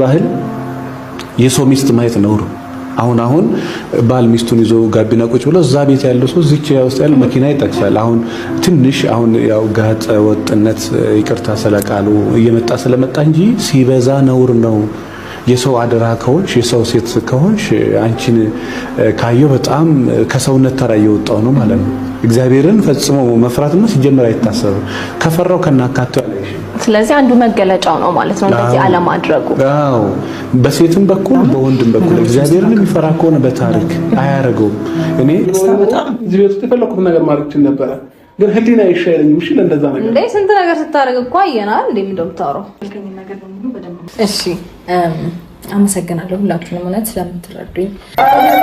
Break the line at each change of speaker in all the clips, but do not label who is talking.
ባህል የሰው ሚስት ማየት ነውር። አሁን ባል ሚስቱን ይዞ ጋቢና ቁጭ ብሎ እዛ ቤት ያለው ሰው እዚች ውስጥ ያለው መኪና ይጠቅሳል። ትንሽ ያው ጋጠ ወጥነት ይቅርታ ስለቃሉ እየመጣ ስለመጣ እንጂ ሲበዛ ነውር ነው። የሰው አደራ ከሆንሽ የሰው ሴት ከሆንሽ አንቺን ካየው በጣም ከሰውነት ተራ እየወጣው ነው ማለት ነው። እግዚአብሔርን ፈጽሞ መፍራትና ሲጀመር አይታሰብም። ከፈራው ከናካቴው ያለሽ
ስለዚህ አንዱ መገለጫው ነው ማለት ነው እንደዚህ ዓለም አድርጉ።
አዎ በሴትም በኩል በወንድም በኩል እግዚአብሔርን የሚፈራ ከሆነ በታሪክ አያረገው። እኔ
በጣም እዚህ ቤት ተፈለኩት ነገር ማድረግ ነበር ግን ህሊና ይሻለኝ ምሽ ለእንደዛ ነገር
እንዴ ስንት ነገር ስታረግ እኮ አየናል እንዴ ምን እንደምታወራው ነገር በሙሉ በደንብ እሺ አመሰግናለሁ ሁላችሁንም እውነት ስለምትረዱኝ።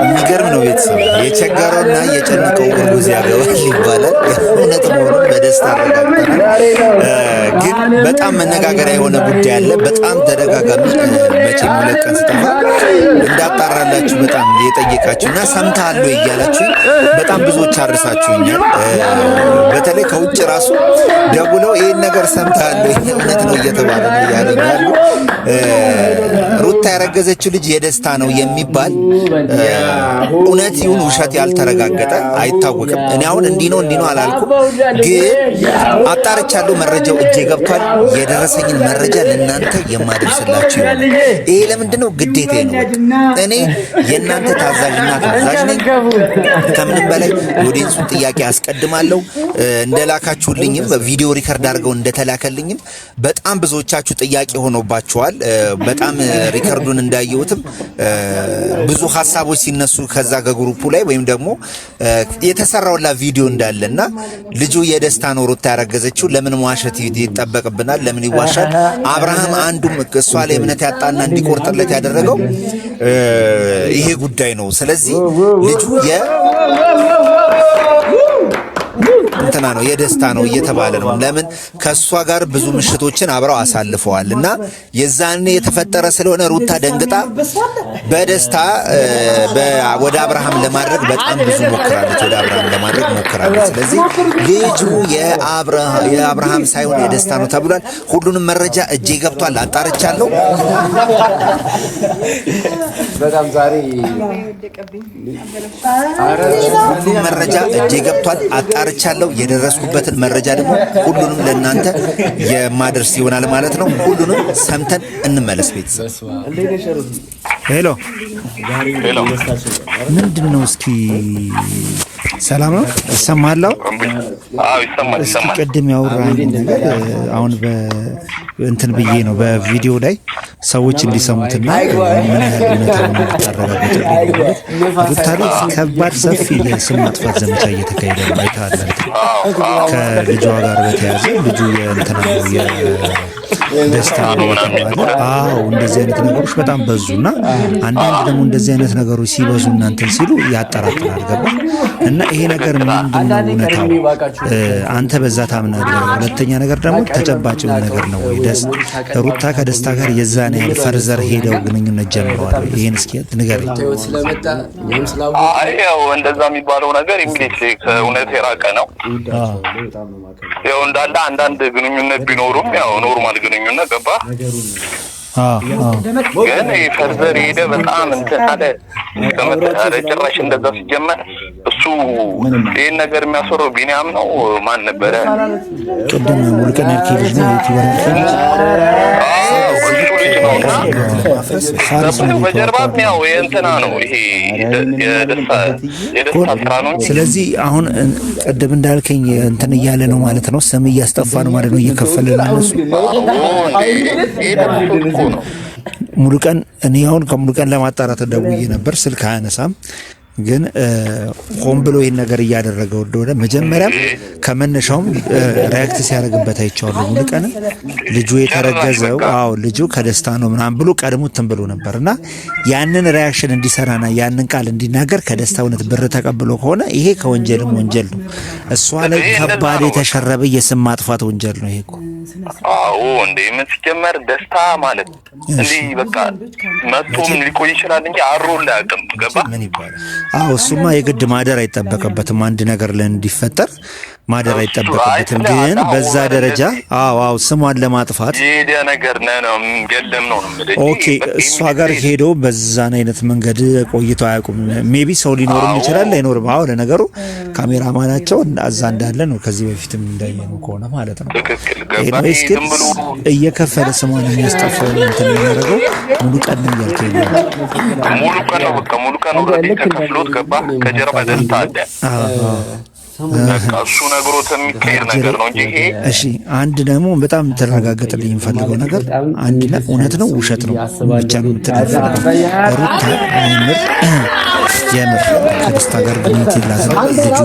የሚገርም ነው። ቤተሰብ የቸገረውና የጨነቀው ሁሉ ያገባል ይባላል። እውነት መሆኑን በደስታ አረጋግጠናል። ግን በጣም መነጋገሪያ የሆነ ጉዳይ አለ። በጣም ተደጋጋሚ መቼም ሁለት ቀን ስጠፋ እንዳጣራላችሁ በጣም የጠየቃችሁና ሰምተሃል ወይ እያላችሁ በጣም ብዙዎች አርሳችሁኛል። በተለይ ከውጭ ራሱ ደውለው ይሄን ነገር ሰምተሃል ወይ እውነት ነው እየተባለ ነው እያለኝ ያሉ ሩታ ያረገዘችው ልጅ የደስታ ነው የሚባል እውነት ይሁን ውሸት ያልተረጋገጠ አይታወቅም። እኔ አሁን እንዲህ ነው አላልኩም፣ ግን አጣርቻለሁ። መረጃው እጄ ገብቷል። የደረሰኝን መረጃ ለእናንተ የማደርስላችሁ ይሆናል። ይሄ ለምንድነው ግዴታዬ ነው። እኔ የእናንተ ታዛዥና ታዛዥ ነኝ። ከምንም በላይ የኦዲየንሱን ጥያቄ አስቀድማለሁ። እንደላካችሁልኝም ቪዲዮ ሪከርድ አድርገው እንደተላከልኝም በጣም ብዙዎቻችሁ ጥያቄ ሆኖባችኋል። በጣም ሪከርዱን እንዳየሁትም ብዙ ሀሳቦች ሲነሱ ከዛ ከግሩፑ ላይ ወይም ደግሞ የተሰራውላ ቪዲዮ እንዳለና ልጁ የደስታ ነው ሩታ ያረገዘችው ለምን ዋሸት ይጠበቅብናል? ለምን ይዋሻል? አብርሃም አንዱም እሷ ላይ እምነት ያጣና እንዲቆርጥለት ያደረገው ይሄ ጉዳይ ነው። ስለዚህ ልጁ እንትና ነው የደስታ ነው እየተባለ ነው። ለምን ከሷ ጋር ብዙ ምሽቶችን አብረው አሳልፈዋል እና የዛኔ የተፈጠረ ስለሆነ ሩታ ደንግጣ በደስታ ወደ አብርሃም ለማድረግ በጣም ብዙ ሞክራለች። ወደ አብርሃም ለማድረግ ሞክራለች። ስለዚህ ልጁ የአብርሃም ሳይሆን የደስታ ነው ተብሏል። ሁሉንም መረጃ እጄ ገብቷል። አጣርቻለሁ።
በጣም ዛሬ
መረጃ እጄ ገብቷል። አጣርቻለሁ። የደረስኩበትን መረጃ ደግሞ ሁሉንም ለእናንተ የማደርስ ይሆናል ማለት ነው። ሁሉንም ሰምተን እንመለስ። ቤተሰብ ሄሎ ምንድን ነው? እስኪ ሰላም ነው? ይሰማል?
አዎ ይሰማል።
እስኪ ቅድም ያወራን ነገር አሁን በእንትን ብዬ ነው በቪዲዮ ላይ ሰዎች እንዲሰሙትና ምን ያህል እውነታውን እንድታረጋግጡ ሩታ ላይ ከባድ ሰፊ የስም ማጥፋት ዘመቻ እየተካሄደ ነው። አይተሃል? ከልጇ ጋር በተያያዘ ልጁ የእንትና ደስታ ነው የተባለ። አዎ እንደዚህ አይነት ነገሮች በጣም በዙና አንዳንድ ደግሞ እንደዚህ አይነት ነገሮች ሲበዙ እናንተን ሲሉ ያጠራጥራል። ገባ እና ይሄ ነገር ምንድነው እውነታው? አንተ በዛ ታምናለህ? ሁለተኛ ነገር ደግሞ ተጨባጭ ነገር ነው ወይ? ሩታ ከደስታ ጋር የዛን ያህል ፈርዘር ሄደው ግንኙነት ጀምረዋል? ይሄን እስኪ ንገረኝ።
ያው እንደዛ የሚባለው ነገር እንግዲህ ከእውነት የራቀ ነው። ያው እንዳለ አንዳንድ ግንኙነት ቢኖሩም ያው ኖርማል ግንኙነት ገባ። ግን ፈርዘር ሄደ በጣም እንትን አለ ጭራሽ እንደዛ ሲጀመር እሱ ይሄን ነገር የሚያሰራው ቢኒያም ነው። ማን ነበረ
ቅድም ሙሉቀን ልጅ ነው
በጀርባም ያው የእንትና ነው ይሄ የደስታ ስራ ነው።
ስለዚህ አሁን ቅድም እንዳልከኝ እንትን እያለ ነው ማለት ነው። ስም እያስጠፋ ነው ማለት ነው። እየከፈለ ነው እሱ ሙሉቀን። እኔ አሁን ከሙሉቀን ለማጣራት ደውዬ ነበር፣ ስልክ አያነሳም። ግን ሆን ብሎ ይሄን ነገር እያደረገው እንደሆነ መጀመሪያም ከመነሻውም ሪያክት ሲያደርግበት አይቻለሁ። ሙሉቀን ልጁ የተረገዘው ልጁ ከደስታ ነው ምናምን ብሎ ቀድሞትን ብሎ ነበርና ያንን ሪያክሽን እንዲሰራና ያንን ቃል እንዲናገር ከደስታ እውነት ብር ተቀብሎ ከሆነ ይሄ ከወንጀልም ወንጀል ነው። እሷ ላይ ከባድ የተሸረበ የስም ማጥፋት ወንጀል ነው ይሄ እኮ።
እንዴ ምን ሲጀመር ደስታ ማለት እንዴ በቃ መጥቶም ሊቆይ ይችላል እንጂ አሮል ያቅም ገባ ምን ይባላል?
እሱማ የግድ ማደር አይጠበቅበትም። አንድ ነገር እንዲፈጠር ማደር አይጠበቅበትም። ግን በዛ ደረጃ አዎ ስሟን ለማጥፋት
የሄደ ነገር ነው የለም ነው።
ኦኬ እሷ ጋር ሄዶ በዛን አይነት መንገድ ቆይቶ አያውቁም። ሜቢ ሰው ሊኖርም ይችላል አይኖርም። አዎ ለነገሩ ካሜራማናቸው እዛ እንዳለ ነው ከዚህ በፊትም እንዳየነው ከሆነ ማለት ነው። ኤኒዌይስ ግን እየከፈለ ስሟን የሚያስጠፋው እንትን የሚያደርገው ሙሉ ቀን ነው ያልከኝ ነው።
ሙሉ ቀን ወደ ተከፍሎት ገባ ከጀርባ ደስታ አለ። እሱ ነገሮት የሚቀየር ነገር ነው እንጂ ይሄ
እሺ። አንድ ደግሞ በጣም ተረጋግጥልኝ የምፈልገው ነገር አንድ እውነት ነው ውሸት ነው ብቻ ነው የምትናገረው። ሩታ የምር ከደስታ ጋር ግንኙነት የላትም። ልጁ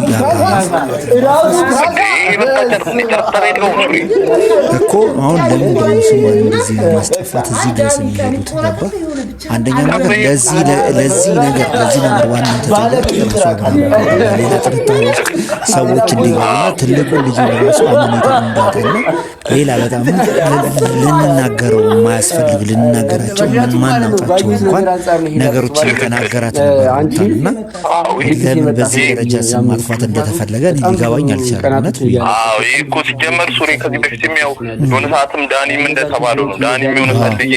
እኮ አሁን ለምን ደግሞ ስሟን እንደዚህ ማስጠፋት እዚህ ድረስ የሚሄዱት ገባ? አንደኛ ነገር ለዚህ ነገር ዋና ተጠያቂ ራሷ ጋር ሌላ ጥርጣሬ ውስጥ ሰዎች እንዲገቡና ትልቁ ልጅ ራሱ አመኔታ እንዳጠና ሌላ በጣም ልንናገረው የማያስፈልግ ልንናገራቸው ማናውቃቸው እንኳን ነገሮችን የተናገራት ነበርና ለምን በዚህ ደረጃ ስም ማጥፋት እንደተፈለገ ሊገባኝ አልቻለም። እውነት
ይህ እኮ ሲጀመር ሱሪ ከዚህ በፊት የሚያው የሆነ ሰዓትም ዳኒም እንደተባለው ነው። ዳኒም የሆነ ፈልጌ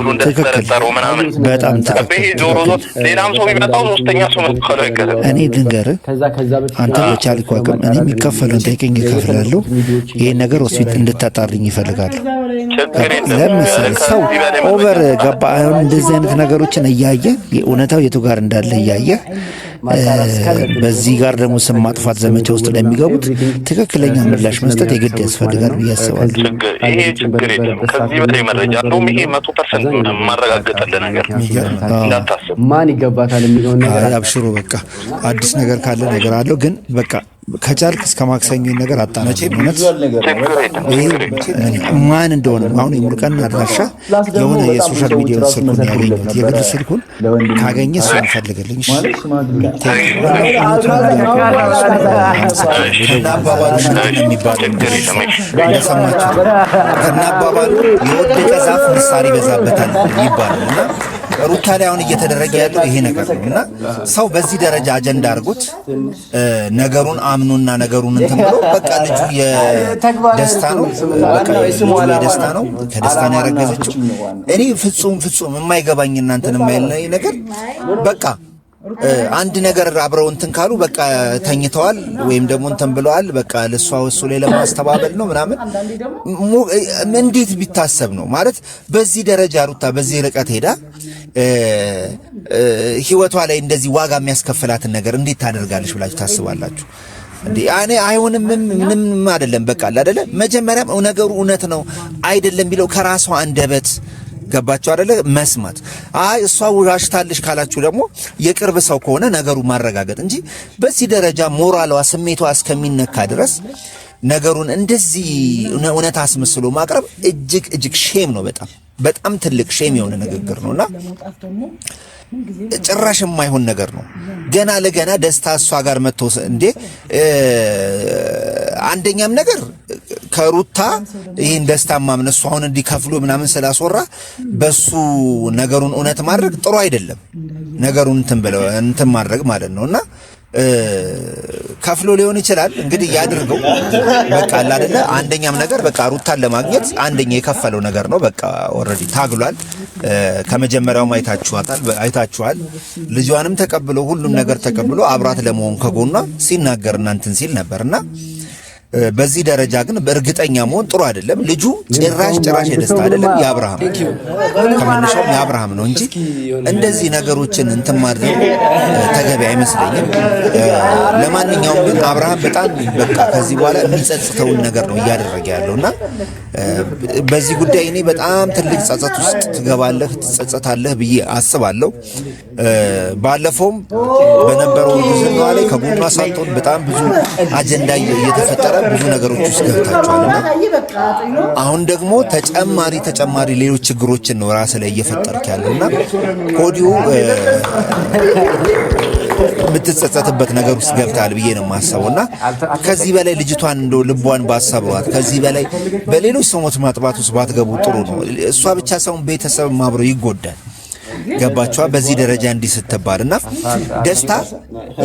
እንደተጠረጠረው ምናምን
በጣም
ይሄ ዞሮ ሌላም ሰው ቢመጣው ሶስተኛ ሰው መጥቶ አይቀርም።
እኔ ልንገርህ አንተ በቻልኩ አቅም እኔ የሚከፈለውን ጠይቀኝ እከፍላለሁ። ይሄን ነገር ሆስፒታል እንድታጣሪኝ ይፈልጋሉ። ለምሳሌ ሰው ኦቨር ገባ አሁን እንደዚህ አይነት ነገሮችን እያየ እውነታው የቱ ጋር እንዳለ እያየ በዚህ ጋር ደግሞ ስም ማጥፋት ዘመቻ ውስጥ ለሚገቡት ትክክለኛ ምላሽ መስጠት የግድ ያስፈልጋል ብዬ አስባለሁ።
ይሄ ችግር የለም። ከዚህ በላይ መረጃ እንደውም ይሄ 100% ማረጋገጥልህ ነገር እንዳታስብ
ማን ይገባታል የሚለው ነገር
አብሽሮ በቃ አዲስ ነገር ካለ ነገር አለው ግን በቃ ከቻልክ እስከ ማክሰኞ ነገር አጣናች ማለት ማን እንደሆነ አሁን የሙሉቀን አድራሻ የሆነ የሶሻል ሚዲያ ስልኩን ያገኘሁት የግል ስልኩን ካገኘ እሱን ፈልግልኝ። ከናባባሉ የወደቀ ዛፍ ምሳሌ ይበዛበታል ይባላል እና ሩታ ላይ አሁን እየተደረገ ያለው ይሄ ነገር ነውና ሰው በዚህ ደረጃ አጀንዳ አድርጎት ነገሩን አምኑና ነገሩን እንትን ብሎ በቃ ልጁ የደስታ ነው በቃ ልጁ የደስታ ነው ከደስታ ነው ያረገዘችው። እኔ ፍጹም የማይገባኝ እናንተን የማይለኝ ነገር በቃ አንድ ነገር አብረው እንትን ካሉ በቃ ተኝተዋል ወይም ደግሞ እንትን ብለዋል በቃ ለሷ ወሱ ላይ ለማስተባበል ነው ምናምን እንዴት ቢታሰብ ነው ማለት በዚህ ደረጃ ሩታ በዚህ ርቀት ሄዳ ህይወቷ ላይ እንደዚህ ዋጋ የሚያስከፍላትን ነገር እንዴት ታደርጋለች ብላችሁ ታስባላችሁ እንዴ? እኔ አይሆንም ምንም አይደለም በቃ አይደለ መጀመሪያም ነገሩ እውነት ነው አይደለም ቢለው ከራሷ አንደበት ገባችሁ አይደለ መስማት። እሷ ዋሽታለሽ ካላችሁ ደግሞ የቅርብ ሰው ከሆነ ነገሩ ማረጋገጥ እንጂ በዚህ ደረጃ ሞራሏ ስሜቷ እስከሚነካ ድረስ ነገሩን እንደዚህ እውነት አስመስሎ ማቅረብ እጅግ ሼም ነው። በጣም ትልቅ ሼም የሆነ ንግግር ነውና ጭራሽ የማይሆን ነገር ነው። ገና ለገና ደስታ እሷ ጋር መጥቶ እንዴ አንደኛም ነገር ከሩታ ይሄን ደስታ ማምነ እሷ አሁን እንዲከፍሉ ምናምን ስላስወራ በሱ ነገሩን እውነት ማድረግ ጥሩ አይደለም። ነገሩን እንትን ማድረግ ማለት ነውና ከፍሎ ሊሆን ይችላል እንግዲህ ያድርገው በቃ አይደለ። አንደኛም ነገር በቃ ሩታን ለማግኘት አንደኛ የከፈለው ነገር ነው። በቃ ኦሬዲ ታግሏል። ከመጀመሪያውም አይታችኋል። ልጇንም ተቀብሎ ሁሉም ነገር ተቀብሎ አብራት ለመሆን ከጎኗ ሲናገር እናንተን ሲል ነበርና በዚህ ደረጃ ግን በእርግጠኛ መሆን ጥሩ አይደለም። ልጁ ጭራሽ የደስታ አይደለም የአብርሃም ከመነሻው የአብርሃም ነው እንጂ እንደዚህ ነገሮችን እንትን ማድረግ ተገቢ አይመስለኝም። ለማንኛውም ግን አብርሃም በጣም በቃ ከዚህ በኋላ የሚጸጽተውን ነገር ነው እያደረገ ያለውና በዚህ ጉዳይ እኔ በጣም ትልቅ ጸጸት ውስጥ ትጸጸታለህ ብዬ አስባለሁ። ባለፈውም በነበረው ግዝና ላይ ከጎኗ ሳትሆን በጣም ብዙ አጀንዳ እየተፈጠረ ብዙ ነገሮች ውስጥ ገብታችኋልና አሁን ደግሞ ተጨማሪ ሌሎች ችግሮችን ነው ራስ ላይ እየፈጠርክ ያለውና ኮዲው የምትጸጸትበት ነገር ውስጥ ገብታል ብዬ ነው የማስበውና ከዚህ በላይ ልጅቷን እንደው ልቧን ባሰብሯት ከዚህ በላይ በሌሎች ሰዎች ማጥባት ውስጥ ባትገቡ ጥሩ ነው። እሷ ብቻ ሳይሆን ቤተሰብ አብሮ ይጎዳል። ገባችኋ? በዚህ ደረጃ እንዲህ የምትባልና ደስታ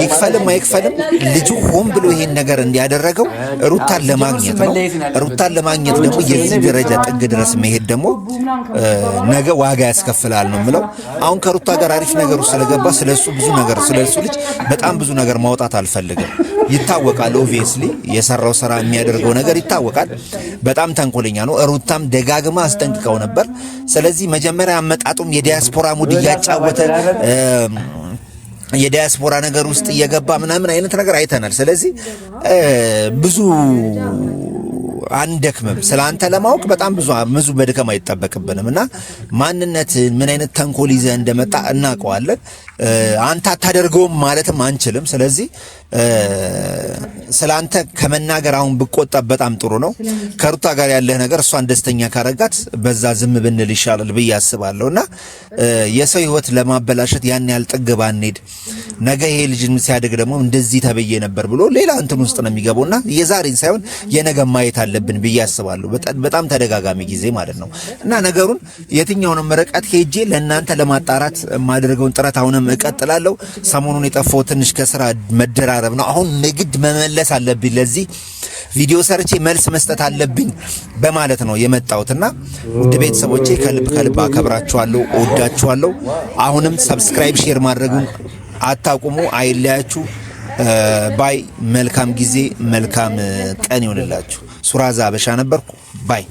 ይክፈልም አይክፈልም ልጁ ሆን ብሎ ይሄን ነገር እንዲያደረገው ሩታን ለማግኘት ነው። ሩታን ለማግኘት ደግሞ የዚህ ደረጃ ጥግ ድረስ መሄድ ደግሞ ነገ ዋጋ ያስከፍላል ነው የምለው። አሁን ከሩታ ጋር አሪፍ ነገር ውስጥ ስለገባ ስለሱ ብዙ ነገር ስለሱ ልጅ በጣም ብዙ ነገር ማውጣት አልፈልግም። ይታወቃል፣ ኦብቪየስሊ የሰራው ስራ የሚያደርገው ነገር ይታወቃል። በጣም ተንኮለኛ ነው። ሩታም ደጋግማ አስጠንቅቀው ነበር። ስለዚህ መጀመሪያ አመጣጡም የዲያስፖራ ሙድ እያጫወተ የዲያስፖራ ነገር ውስጥ እየገባ ምናምን አይነት ነገር አይተናል። ስለዚህ ብዙ አንደክምም። ስላንተ ለማወቅ በጣም ብዙ መድከም አይጠበቅብንም እና ማንነት ምን አይነት ተንኮል ይዘህ እንደመጣ እናውቀዋለን። አንተ አታደርገውም ማለትም አንችልም። ስለዚህ ስላንተ ከመናገር አሁን ብቆጠብ በጣም ጥሩ ነው። ከሩታ ጋር ያለህ ነገር እሷን ደስተኛ ካረጋት በዛ ዝም ብንል ይሻላል ብዬ አስባለሁና የሰው ህይወት ለማበላሸት ያን ያህል ጥግ ባንሄድ፣ ነገ ይሄ ልጅ ሲያድግ ደግሞ እንደዚህ ተበየ ነበር ብሎ ሌላ እንትን ውስጥ ነው የሚገባውና የዛሬን ሳይሆን የነገ ማየት አለብን ብዬ አስባለሁ። በጣም ተደጋጋሚ ጊዜ ማለት ነው እና ነገሩን የትኛውንም ርቀት ሄጄ ለእናንተ ለማጣራት የማደርገውን ጥረት አሁንም እቀጥላለሁ። ሰሞኑን የጠፋው ትንሽ ከስራ መደራረብ ነው። አሁን ንግድ መመለስ አለብኝ፣ ለዚህ ቪዲዮ ሰርቼ መልስ መስጠት አለብኝ በማለት ነው የመጣሁትና ውድ ቤተሰቦቼ ከልብ አከብራችኋለሁ፣ እወዳችኋለሁ። አሁንም ሰብስክራይብ፣ ሼር ማድረጉን አታቁሙ፣ አይለያችሁ። ባይ። መልካም ጊዜ፣ መልካም ቀን ይሆንላችሁ። ሱራዛ አበሻ ነበርኩ። ባይ